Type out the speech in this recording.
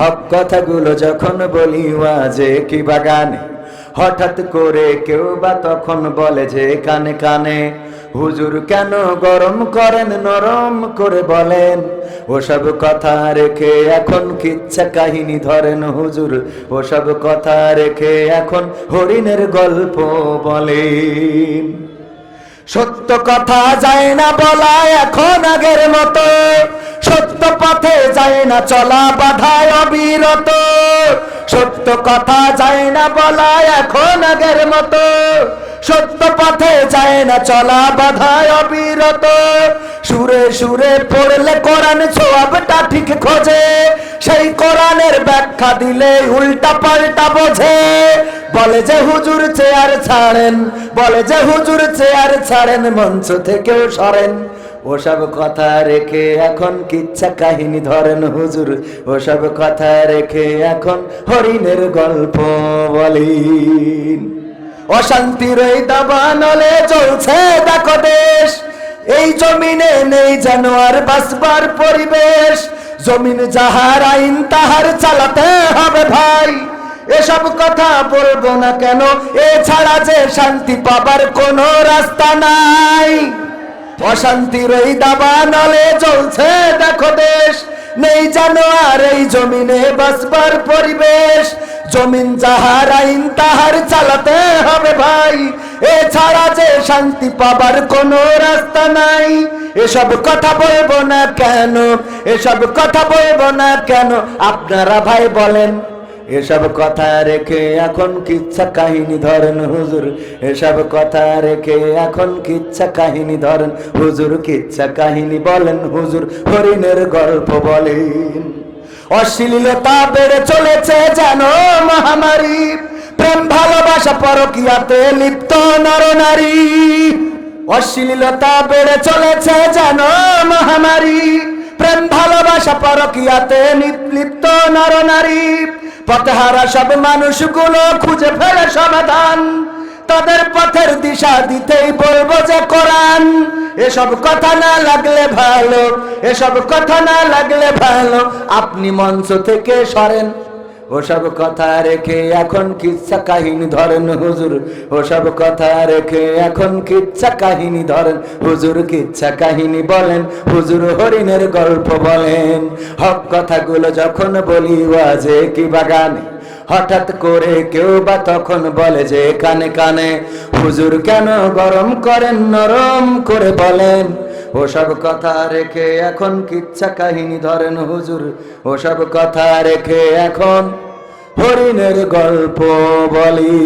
হক কথাগুলো যখন বলি ওয়াজে কি বাগানে, হঠাৎ করে কেউ বা তখন বলে যে কানে কানে, হুজুর কেন গরম করেন নরম করে বলেন। ওসব কথা রেখে এখন কিচ্ছা কাহিনী ধরেন হুজুর, ওসব কথা রেখে এখন হরিণের গল্প বলেন। সত্য কথা যায় না বলা এখন আগের মতো, সত্য পথে যায় না চলা বাধায় অবিরত। সত্য কথা যায় না বলা এখন আগের মতো, সত্য পথে যায় না চলা বাধায় অবিরত। সুরে সুরে পড়লে কোরআন সওয়াবটা ঠিক খোঁজে, সেই কোরআনের ব্যাখ্যা দিলে উল্টা পাল্টা বোঝে। বলে যে হুজুর চেয়ার ছাড়েন, বলে যে হুজুর চেয়ার ছাড়েন, মঞ্চ থেকেও সরেন। ওসব কথা রেখে এখন কিচ্ছা কাহিনী ধরেন হুজুর, ওসব কথা রেখে এখন হরিণের গল্প বলেন। অশান্তির এই দাবানলে চলছে দেখো দেশ, এই জমিনে নেই যেন আর বাঁচবার পরিবেশ। জমিন যাহার আইন তাহার চালাতে হবে ভাই, এসব কথা বলবো না কেন, এছাড়া যে শান্তি পাবার কোনো রাস্তা নাই। অশান্তির এই দাবানলে চলছে দেখো দেশ, নেই যেন আর এই জমিনে বাঁচবার পরিবেশ। জমিন যাহার আইন তাহার চালাতে হবে ভাই, এছাড়া যে শান্তি পাবার কোনো রাস্তা নাই। এসব কথা বলবো না কেন, এসব কথা বলবো না কেন, আপনারা ভাই বলেন। এসব কথা রেখে এখন কিচ্ছা কাহিনী ধরেন হুজুর, এসব কথা রেখে এখন কিচ্ছা কাহিনী ধরেন হুজুর, কিচ্ছা কাহিনী বলেন হুজুর, হরিণের গল্প বলেন। অশ্লীলতা বেড়ে চলেছে যেন মহামারী, প্রেম ভালোবাসা পরকীয়াতে লিপ্ত নরনারী। অশ্লীলতা বেড়ে চলেছে যেন মহামারী, প্রেম ভালোবাসা পরকীয়াতে লিপ্ত নরনারী। পথহারা সব মানুষগুলো খুঁজে ফেলে সমাধান, তাদের পথের দিশা দিতেই বলবো যে কোরআন। এসব কথা না লাগলে ভালো, এসব কথা না লাগলে ভালো, আপনি মঞ্চ থেকে সরেন। ওসব কথা রেখে এখন কিচ্ছা কাহিনী ধরেন হুজুর, ওসব কথা রেখে এখন কিচ্ছা কাহিনী ধরেন হুজুর, কিচ্ছা কাহিনী বলেন হুজুর, হরিণের গল্প বলেন। হক কথাগুলো যখন বলি ওয়াজে কি বাগানে, হঠাৎ করে কেউ বা তখন বলে যে কানে কানে, হুজুর কেন গরম করেন নরম করে বলেন। ওসব কথা রেখে এখন কিচ্ছা কাহিনী ধরেন হুজুর, ওসব কথা রেখে এখন হরিণের গল্প বলি।